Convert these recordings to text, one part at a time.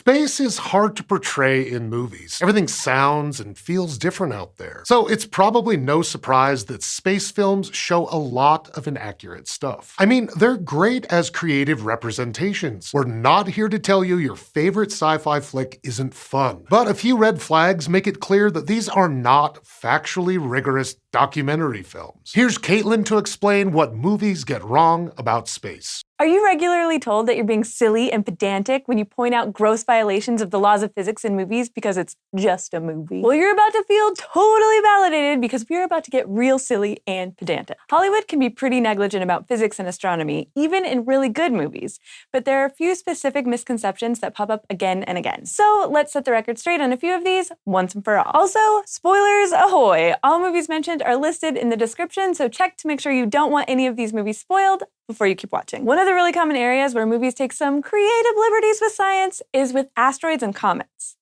Space is hard to portray in movies. Everything sounds and feels different out there. So it's probably no surprise that space films show a lot of inaccurate stuff. I mean, they're great as creative representations. We're not here to tell you your favorite sci-fi flick isn't fun. But a few red flags make it clear that these are not factually rigorous documentary films. Here's Caitlin to explain what movies get wrong about space. Are you regularly told that you're being silly and pedantic when you point out gross violations of the laws of physics in movies because it's just a movie? Well, you're about to feel totally validated because we're about to get real silly and pedantic. Hollywood can be pretty negligent about physics and astronomy, even in really good movies, but there are a few specific misconceptions that pop up again and again. So let's set the record straight on a few of these once and for all. Also, spoilers ahoy! All movies mentioned are listed in the description, so check to make sure you don't want any of these movies spoiled before you keep watching. One of the really common areas where movies take some creative liberties with science is with asteroids and comets.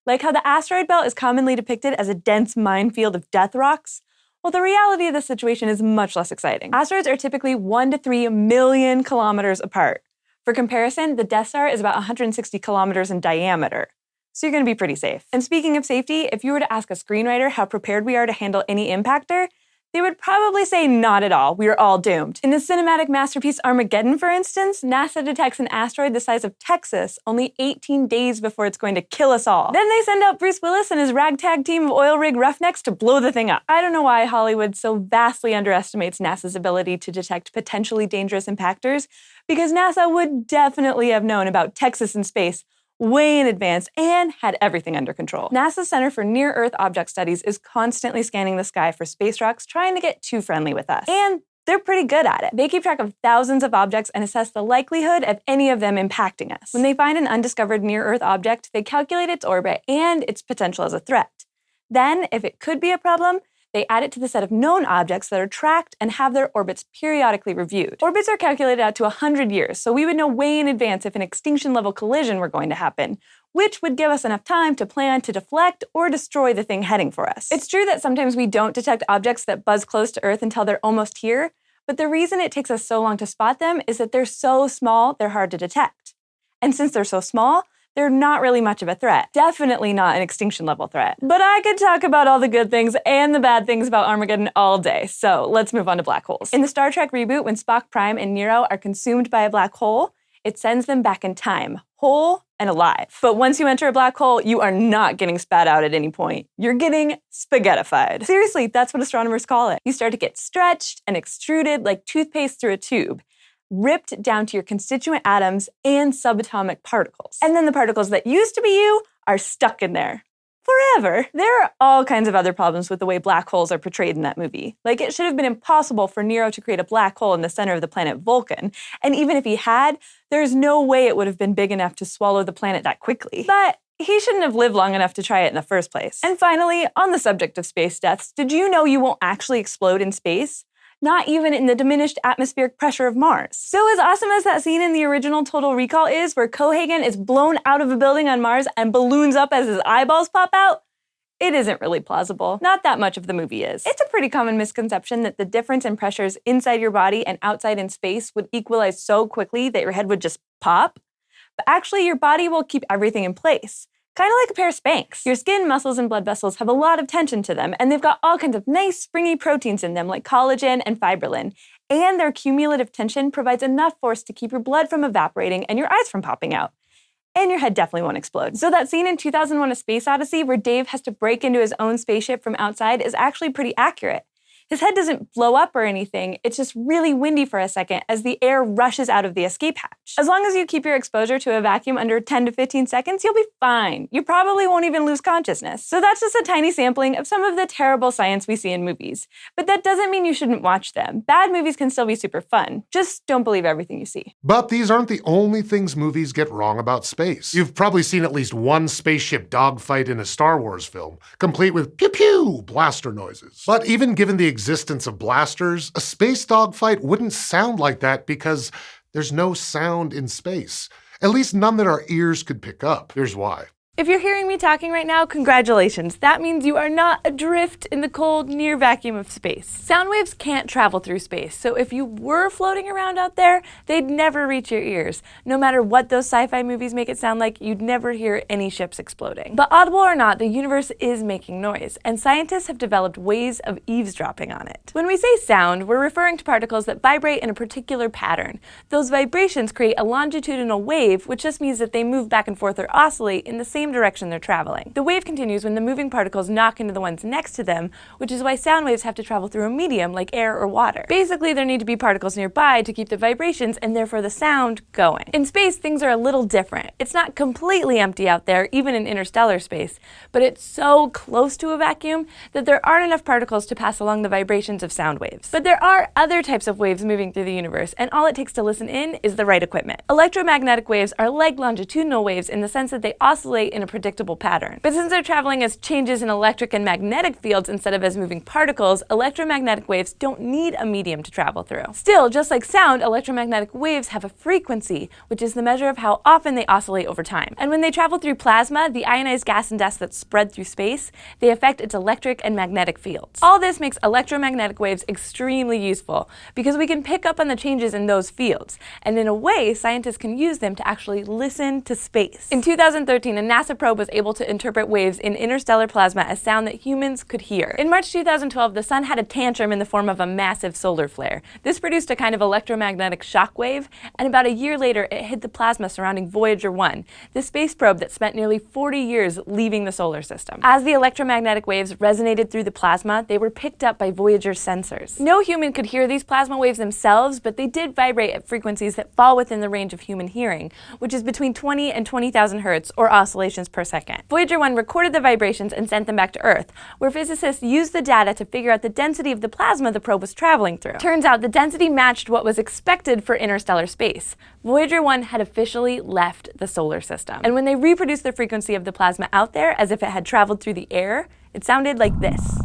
Like how the asteroid belt is commonly depicted as a dense minefield of death rocks, well, the reality of the situation is much less exciting. Asteroids are typically 1 to 3 million kilometers apart. For comparison, the Death Star is about 160 kilometers in diameter. So you're gonna be pretty safe. And speaking of safety, if you were to ask a screenwriter how prepared we are to handle any impactor, they would probably say not at all, we are all doomed. In the cinematic masterpiece Armageddon, for instance, NASA detects an asteroid the size of Texas only 18 days before it's going to kill us all. Then they send out Bruce Willis and his ragtag team of oil rig roughnecks to blow the thing up. I don't know why Hollywood so vastly underestimates NASA's ability to detect potentially dangerous impactors, because NASA would definitely have known about Texas in space way in advance and had everything under control. NASA's Center for Near-Earth Object Studies is constantly scanning the sky for space rocks, trying to get too friendly with us. And they're pretty good at it. They keep track of thousands of objects and assess the likelihood of any of them impacting us. When they find an undiscovered near-Earth object, they calculate its orbit and its potential as a threat. Then, if it could be a problem, they add it to the set of known objects that are tracked and have their orbits periodically reviewed. Orbits are calculated out to 100 years, so we would know way in advance if an extinction-level collision were going to happen, which would give us enough time to plan to deflect or destroy the thing heading for us. It's true that sometimes we don't detect objects that buzz close to Earth until they're almost here, but the reason it takes us so long to spot them is that they're so small, they're hard to detect. And since they're so small, they're not really much of a threat. Definitely not an extinction-level threat. But I could talk about all the good things and the bad things about Armageddon all day, so let's move on to black holes. In the Star Trek reboot, when Spock Prime and Nero are consumed by a black hole, it sends them back in time, whole and alive. But once you enter a black hole, you are not getting spat out at any point. You're getting spaghettified. Seriously, that's what astronomers call it. You start to get stretched and extruded like toothpaste through a tube, ripped down to your constituent atoms and subatomic particles. And then the particles that used to be you are stuck in there forever. There are all kinds of other problems with the way black holes are portrayed in that movie. Like, it should have been impossible for Nero to create a black hole in the center of the planet Vulcan. And even if he had, there's no way it would have been big enough to swallow the planet that quickly. But he shouldn't have lived long enough to try it in the first place. And finally, on the subject of space deaths, did you know you won't actually explode in space? Not even in the diminished atmospheric pressure of Mars. So as awesome as that scene in the original Total Recall is, where Cohagen is blown out of a building on Mars and balloons up as his eyeballs pop out, it isn't really plausible. Not that much of the movie is. It's a pretty common misconception that the difference in pressures inside your body and outside in space would equalize so quickly that your head would just pop. But actually, your body will keep everything in place. Kind of like a pair of Spanx. Your skin, muscles, and blood vessels have a lot of tension to them, and they've got all kinds of nice, springy proteins in them, like collagen and fibrillin. And their cumulative tension provides enough force to keep your blood from evaporating and your eyes from popping out. And your head definitely won't explode. So that scene in 2001: A Space Odyssey where Dave has to break into his own spaceship from outside is actually pretty accurate. His head doesn't blow up or anything, it's just really windy for a second as the air rushes out of the escape hatch. As long as you keep your exposure to a vacuum under 10 to 15 seconds, you'll be fine. You probably won't even lose consciousness. So that's just a tiny sampling of some of the terrible science we see in movies. But that doesn't mean you shouldn't watch them. Bad movies can still be super fun. Just don't believe everything you see. But these aren't the only things movies get wrong about space. You've probably seen at least one spaceship dogfight in a Star Wars film, complete with pew-pew blaster noises. But even given the existence of blasters, a space dogfight wouldn't sound like that because there's no sound in space. At least none that our ears could pick up. Here's why. If you're hearing me talking right now, congratulations. That means you are not adrift in the cold, near vacuum of space. Sound waves can't travel through space, so if you were floating around out there, they'd never reach your ears. No matter what those sci-fi movies make it sound like, you'd never hear any ships exploding. But audible or not, the universe is making noise, and scientists have developed ways of eavesdropping on it. When we say sound, we're referring to particles that vibrate in a particular pattern. Those vibrations create a longitudinal wave, which just means that they move back and forth or oscillate in the same direction they're traveling. The wave continues when the moving particles knock into the ones next to them, which is why sound waves have to travel through a medium like air or water. Basically, there need to be particles nearby to keep the vibrations and therefore the sound going. In space, things are a little different. It's not completely empty out there, even in interstellar space, but it's so close to a vacuum that there aren't enough particles to pass along the vibrations of sound waves. But there are other types of waves moving through the universe, and all it takes to listen in is the right equipment. Electromagnetic waves are like longitudinal waves in the sense that they oscillate in a predictable pattern. But since they're traveling as changes in electric and magnetic fields instead of as moving particles, electromagnetic waves don't need a medium to travel through. Still, just like sound, electromagnetic waves have a frequency, which is the measure of how often they oscillate over time. And when they travel through plasma, the ionized gas and dust that's spread through space, they affect its electric and magnetic fields. All this makes electromagnetic waves extremely useful because we can pick up on the changes in those fields. And in a way, scientists can use them to actually listen to space. In 2013, a NASA probe was able to interpret waves in interstellar plasma as sound that humans could hear. In March 2012, the sun had a tantrum in the form of a massive solar flare. This produced a kind of electromagnetic shock wave, and about a year later, it hit the plasma surrounding Voyager 1, the space probe that spent nearly 40 years leaving the solar system. As the electromagnetic waves resonated through the plasma, they were picked up by Voyager's sensors. No human could hear these plasma waves themselves, but they did vibrate at frequencies that fall within the range of human hearing, which is between 20 and 20,000 hertz, or oscillations per second. Voyager 1 recorded the vibrations and sent them back to Earth, where physicists used the data to figure out the density of the plasma the probe was traveling through. Turns out the density matched what was expected for interstellar space. Voyager 1 had officially left the solar system. And when they reproduced the frequency of the plasma out there as if it had traveled through the air, it sounded like this.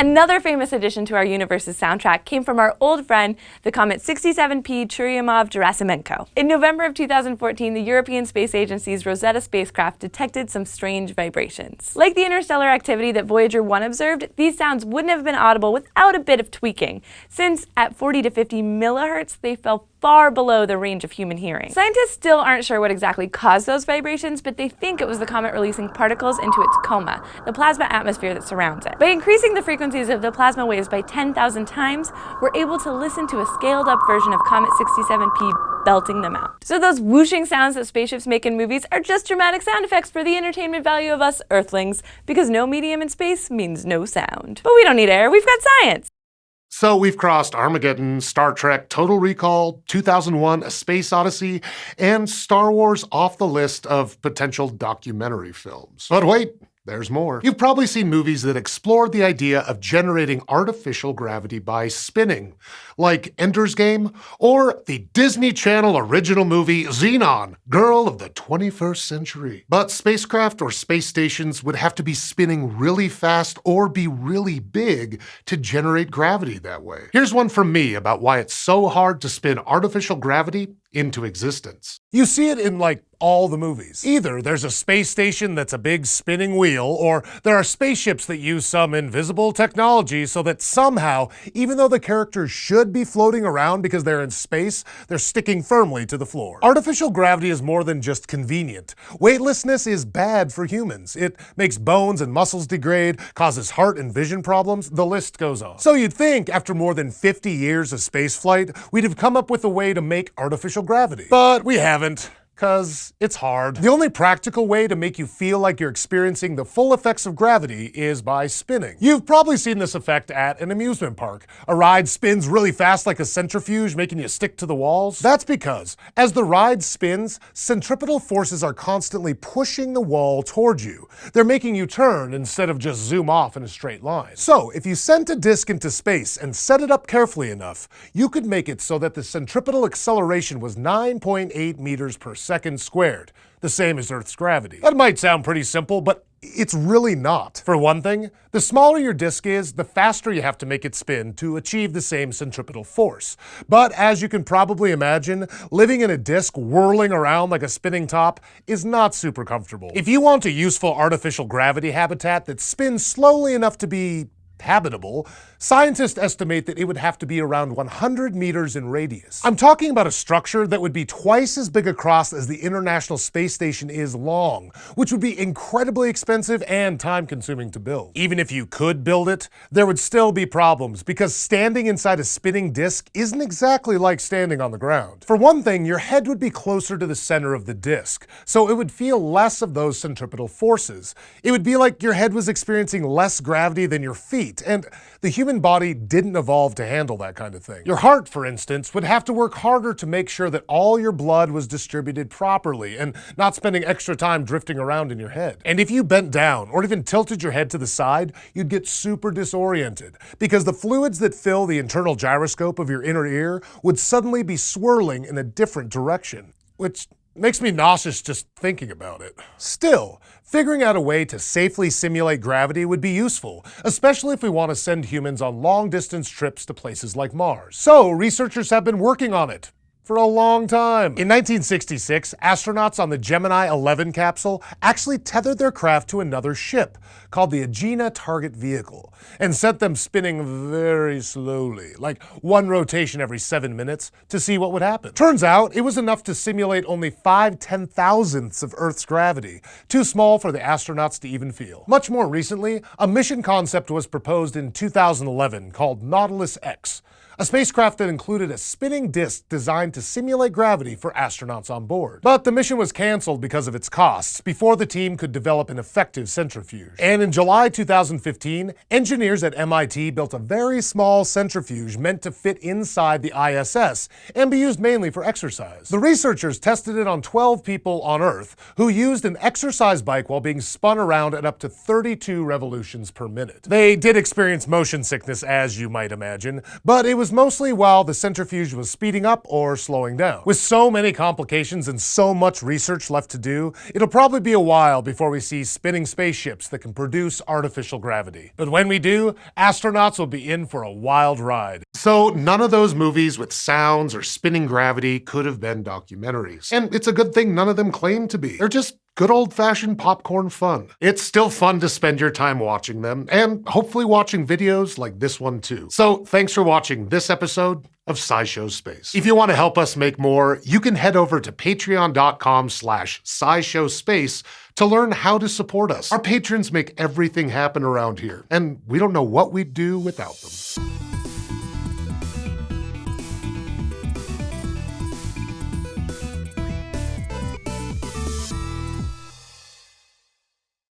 Another famous addition to our universe's soundtrack came from our old friend, the comet 67P Churyumov-Gerasimenko. In November of 2014, the European Space Agency's Rosetta spacecraft detected some strange vibrations. Like the interstellar activity that Voyager 1 observed, these sounds wouldn't have been audible without a bit of tweaking, since at 40 to 50 millihertz, they fell far below the range of human hearing. Scientists still aren't sure what exactly caused those vibrations, but they think it was the comet releasing particles into its coma, the plasma atmosphere that surrounds it. By increasing the frequencies of the plasma waves by 10,000 times, we're able to listen to a scaled-up version of Comet 67P belting them out. So those whooshing sounds that spaceships make in movies are just dramatic sound effects for the entertainment value of us Earthlings, because no medium in space means no sound. But we don't need air, we've got science! So we've crossed Armageddon, Star Trek, Total Recall, 2001, A Space Odyssey, and Star Wars off the list of potential documentary films. But wait, there's more. You've probably seen movies that explore the idea of generating artificial gravity by spinning, like Ender's Game, or the Disney Channel original movie Xenon, Girl of the 21st Century. But spacecraft or space stations would have to be spinning really fast or be really big to generate gravity that way. Here's one from me about why it's so hard to spin artificial gravity into existence. You see it in all the movies. Either there's a space station that's a big spinning wheel, or there are spaceships that use some invisible technology so that somehow, even though the characters should be floating around because they're in space, they're sticking firmly to the floor. Artificial gravity is more than just convenient. Weightlessness is bad for humans. It makes bones and muscles degrade, causes heart and vision problems, the list goes on. So you'd think, after more than 50 years of spaceflight, we'd have come up with a way to make artificial gravity. But we haven't. Because it's hard. The only practical way to make you feel like you're experiencing the full effects of gravity is by spinning. You've probably seen this effect at an amusement park. A ride spins really fast like a centrifuge, making you stick to the walls. That's because, as the ride spins, centripetal forces are constantly pushing the wall towards you. They're making you turn instead of just zoom off in a straight line. So, if you sent a disk into space and set it up carefully enough, you could make it so that the centripetal acceleration was 9.8 meters per second. seconds squared, the same as Earth's gravity. That might sound pretty simple, but it's really not. For one thing, the smaller your disk is, the faster you have to make it spin to achieve the same centripetal force. But as you can probably imagine, living in a disk whirling around like a spinning top is not super comfortable. If you want a useful artificial gravity habitat that spins slowly enough to be habitable, scientists estimate that it would have to be around 100 meters in radius. I'm talking about a structure that would be twice as big across as the International Space Station is long, which would be incredibly expensive and time-consuming to build. Even if you could build it, there would still be problems, because standing inside a spinning disk isn't exactly like standing on the ground. For one thing, your head would be closer to the center of the disk, so it would feel less of those centripetal forces. It would be like your head was experiencing less gravity than your feet, and the human body didn't evolve to handle that kind of thing. Your heart, for instance, would have to work harder to make sure that all your blood was distributed properly and not spending extra time drifting around in your head. And if you bent down or even tilted your head to the side, you'd get super disoriented, because the fluids that fill the internal gyroscope of your inner ear would suddenly be swirling in a different direction, which makes me nauseous just thinking about it. Still, figuring out a way to safely simulate gravity would be useful, especially if we want to send humans on long-distance trips to places like Mars. So, researchers have been working on it for a long time. In 1966, astronauts on the Gemini 11 capsule actually tethered their craft to another ship, called the Agena Target Vehicle, and sent them spinning very slowly, like one rotation every 7 minutes, to see what would happen. Turns out, it was enough to simulate only 5/10,000ths of Earth's gravity, too small for the astronauts to even feel. Much more recently, a mission concept was proposed in 2011 called Nautilus X, a spacecraft that included a spinning disk designed to simulate gravity for astronauts on board. But the mission was canceled because of its costs, before the team could develop an effective centrifuge. And in July 2015, engineers at MIT built a very small centrifuge meant to fit inside the ISS and be used mainly for exercise. The researchers tested it on 12 people on Earth who used an exercise bike while being spun around at up to 32 revolutions per minute. They did experience motion sickness, as you might imagine, but it was mostly while the centrifuge was speeding up or slowing down. With so many complications and so much research left to do, it'll probably be a while before we see spinning spaceships that can produce artificial gravity. But when we do, astronauts will be in for a wild ride. So none of those movies with sounds or spinning gravity could have been documentaries. And it's a good thing none of them claim to be. They're just good old-fashioned popcorn fun. It's still fun to spend your time watching them, and hopefully watching videos like this one too. So thanks for watching this episode of SciShow Space. If you want to help us make more, you can head over to patreon.com/SciShowSpace to learn how to support us. Our patrons make everything happen around here, and we don't know what we'd do without them.